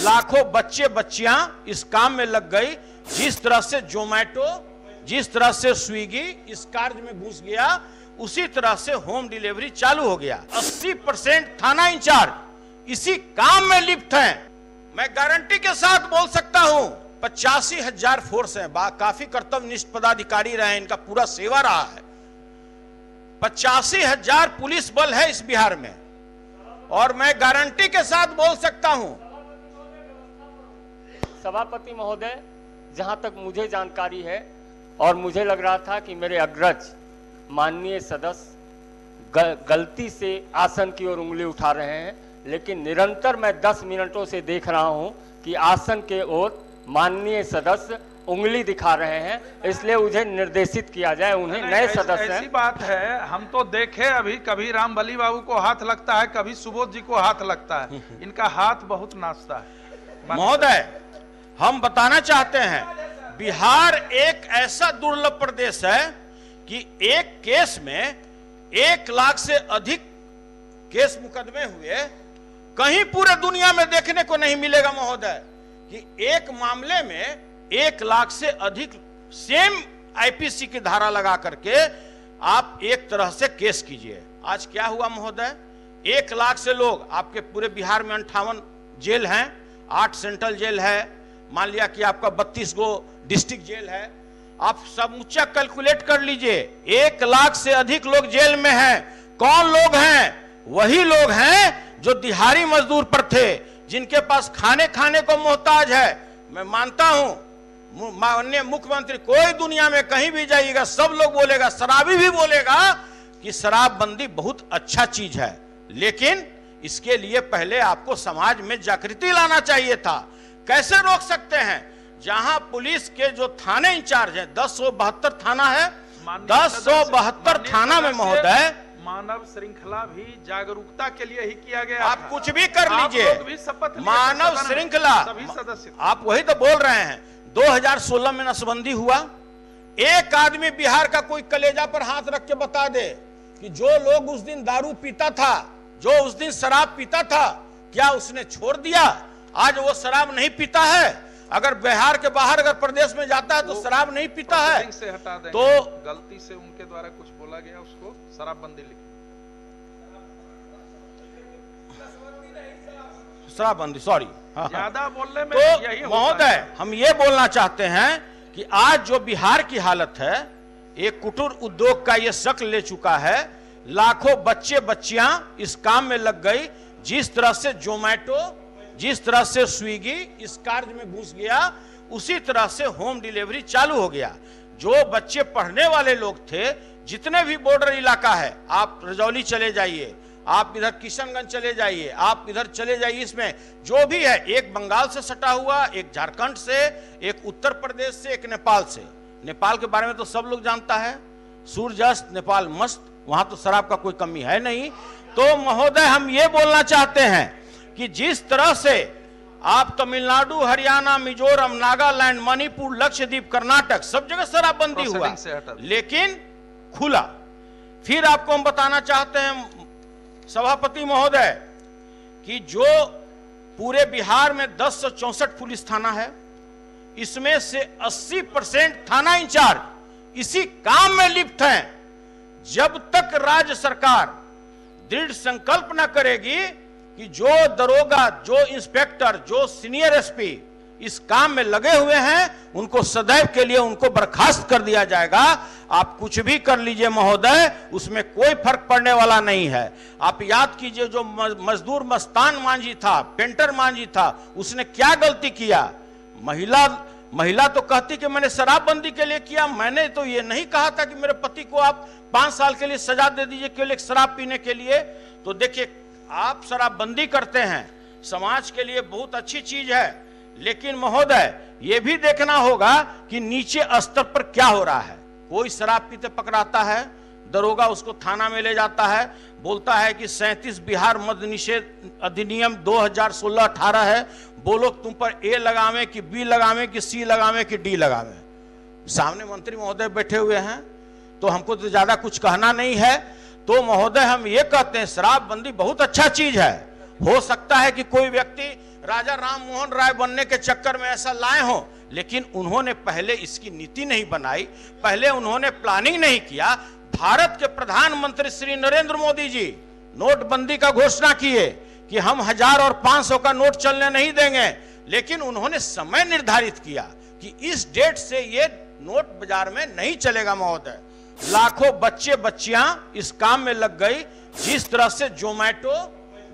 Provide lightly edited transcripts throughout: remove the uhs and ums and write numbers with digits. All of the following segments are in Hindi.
लाखों बच्चे बच्चियां इस काम में लग गई। जिस तरह से जोमैटो, जिस तरह से स्विगी इस कार्य में घुस गया, उसी तरह से होम डिलीवरी चालू हो गया। 80% थाना इंचार्ज इसी काम में लिप्त हैं। मैं गारंटी के साथ बोल सकता हूं 85,000 फोर्स है, काफी कर्तव्यनिष्ठ पदाधिकारी रहे, इनका पूरा सेवा रहा है। 85,000 पुलिस बल है इस बिहार में, और मैं गारंटी के साथ बोल सकता हूं। सभापति महोदय, जहां तक मुझे जानकारी है और मुझे लग रहा था कि मेरे अग्रज माननीय सदस्य गलती से आसन की ओर उंगली उठा रहे हैं, लेकिन निरंतर मैं 10 मिनटों से देख रहा हूं कि आसन के ओर माननीय सदस्य उंगली दिखा रहे हैं, इसलिए मुझे निर्देशित किया जाए उन्हें। नए सदस्य ऐसी बात है, हम तो देखे अभी कभी राम बली बाबू को हाथ लगता है, कभी सुबोध जी को हाथ लगता है, इनका हाथ बहुत नाचता है। महोदय, हम बताना चाहते हैं बिहार एक ऐसा दुर्लभ प्रदेश है कि एक केस में 1 लाख से अधिक केस मुकदमे हुए, कहीं पूरे दुनिया में देखने को नहीं मिलेगा महोदय कि एक मामले में 1 लाख से अधिक सेम आईपीसी की धारा लगा करके आप एक तरह से केस कीजिए। आज क्या हुआ महोदय, 1 लाख से लोग, आपके पूरे बिहार में 58 जेल हैं, 8 सेंट्रल जेल है, मान लिया कि आपका 32 गो डिस्ट्रिक्ट जेल है, आप समूचा कैलकुलेट कर लीजिए, 1 लाख से अधिक लोग जेल में हैं। कौन लोग हैं? वही लोग हैं जो दिहाड़ी मजदूर पर थे, जिनके पास खाने को मोहताज है। मैं मानता हूं माननीय मुख्यमंत्री, कोई दुनिया में कहीं भी जाइएगा सब लोग बोलेगा, शराबी भी बोलेगा कि शराबबंदी बहुत अच्छा चीज है, लेकिन इसके लिए पहले आपको समाज में जागृति लाना चाहिए था। कैसे रोक सकते हैं? जहां पुलिस के जो थाने इंचार्ज हैं, 1072 थाना है, 1072 थाना में महोदय मानव श्रृंखला भी जागरूकता के लिए ही किया गया। आप कुछ भी कर लीजिए, मानव श्रृंखला सभी सदस्य, आप वही तो बोल रहे हैं। 2016 में नसबंदी हुआ, एक आदमी बिहार का कोई कलेजा पर हाथ रख के बता दे कि जो लोग उस दिन दारू पीता था, जो उस दिन शराब पीता था, क्या उसने छोड़ दिया? आज वो शराब नहीं पीता है। अगर बिहार के बाहर अगर प्रदेश में जाता है तो शराब नहीं पीता है, से हटा दें। तो गलती से उनके द्वारा कुछ बोला गया, उसको शराबबंदी लिखी, शराबबंदी, सॉरी, ज्यादा बोलने में तो यही महोदय, हम ये बोलना चाहते हैं कि आज जो बिहार की हालत है, एक कुटीर उद्योग का ये शक्ल ले चुका है। लाखों बच्चे बच्चियां इस काम में लग गई। जिस तरह से जोमैटो, जिस तरह से स्विगी इस कार्य में घुस गया, उसी तरह से होम डिलीवरी चालू हो गया। जो बच्चे पढ़ने वाले लोग थे, जितने भी बॉर्डर इलाका है, आप रजौली चले जाइए, आप इधर किशनगंज चले जाइए, आप इधर चले जाइए, इसमें जो भी है, एक बंगाल से सटा हुआ, एक झारखंड से, एक उत्तर प्रदेश से, एक नेपाल से। नेपाल के बारे में तो सब लोग जानता है, सूर्यास्त नेपाल मस्त, वहां तो शराब का कोई कमी है नहीं। तो महोदय, हम ये बोलना चाहते हैं कि जिस तरह से आप तमिलनाडु, हरियाणा, मिजोरम, नागालैंड, मणिपुर, लक्षद्वीप, कर्नाटक, सब जगह शराबबंदी हुआ, लेकिन खुला। फिर आपको हम बताना चाहते हैं सभापति महोदय कि जो पूरे बिहार में 1064 पुलिस थाना है, इसमें से 80% थाना इंचार्ज इसी काम में लिप्त हैं। जब तक राज्य सरकार दृढ़ संकल्प न करेगी कि जो दरोगा, जो इंस्पेक्टर, जो सीनियर एसपी इस काम में लगे हुए हैं, उनको सदैव के लिए उनको बर्खास्त कर दिया जाएगा। आप कुछ भी कर लीजिए महोदय, उसमें कोई फर्क पड़ने वाला नहीं है। आप याद कीजिए, जो मजदूर मस्तान मांझी था, पेंटर मांझी था, उसने क्या गलती किया? महिला तो कहती कि मैंने शराबबंदी के लिए किया, मैंने तो ये नहीं कहा था कि मेरे पति को आप 5 साल के लिए सजा दे दीजिए केवल शराब पीने के लिए। तो देखिए, आप शराबबंदी करते हैं, समाज के लिए बहुत अच्छी चीज है, लेकिन महोदय यह भी देखना होगा कि नीचे स्तर पर क्या हो रहा है। कोई शराब पीते पकड़ाता है, दरोगा उसको थाना में ले जाता है, बोलता है कि 37 बिहार मद्य निषेध अधिनियम 2016-18 है, बोलो तुम पर ए लगावे कि बी लगावे कि सी लगावे कि डी लगावे। सामने मंत्री महोदय बैठे हुए हैं, तो हमको तो ज्यादा कुछ कहना नहीं है। तो महोदय, हम ये कहते हैं शराबबंदी बहुत अच्छा चीज है। हो सकता है कि कोई व्यक्ति राजा राम मोहन राय बनने के चक्कर में ऐसा लाए हो, लेकिन उन्होंने पहले इसकी नीति नहीं बनाई, पहले उन्होंने प्लानिंग नहीं किया। भारत के प्रधानमंत्री श्री नरेंद्र मोदी जी नोटबंदी का घोषणा किए कि हम 1000 और 500 का नोट चलने नहीं देंगे, लेकिन उन्होंने समय निर्धारित किया कि इस डेट से ये नोट बाजार में नहीं चलेगा महोदय। लाखों बच्चे बच्चियां इस काम में लग गई। जिस तरह से जोमैटो,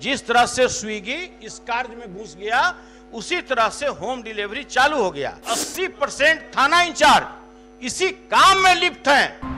जिस तरह से स्विगी इस कार्य में घुस गया, उसी तरह से होम डिलीवरी चालू हो गया। 80% थाना इंचार्ज इसी काम में लिप्त हैं।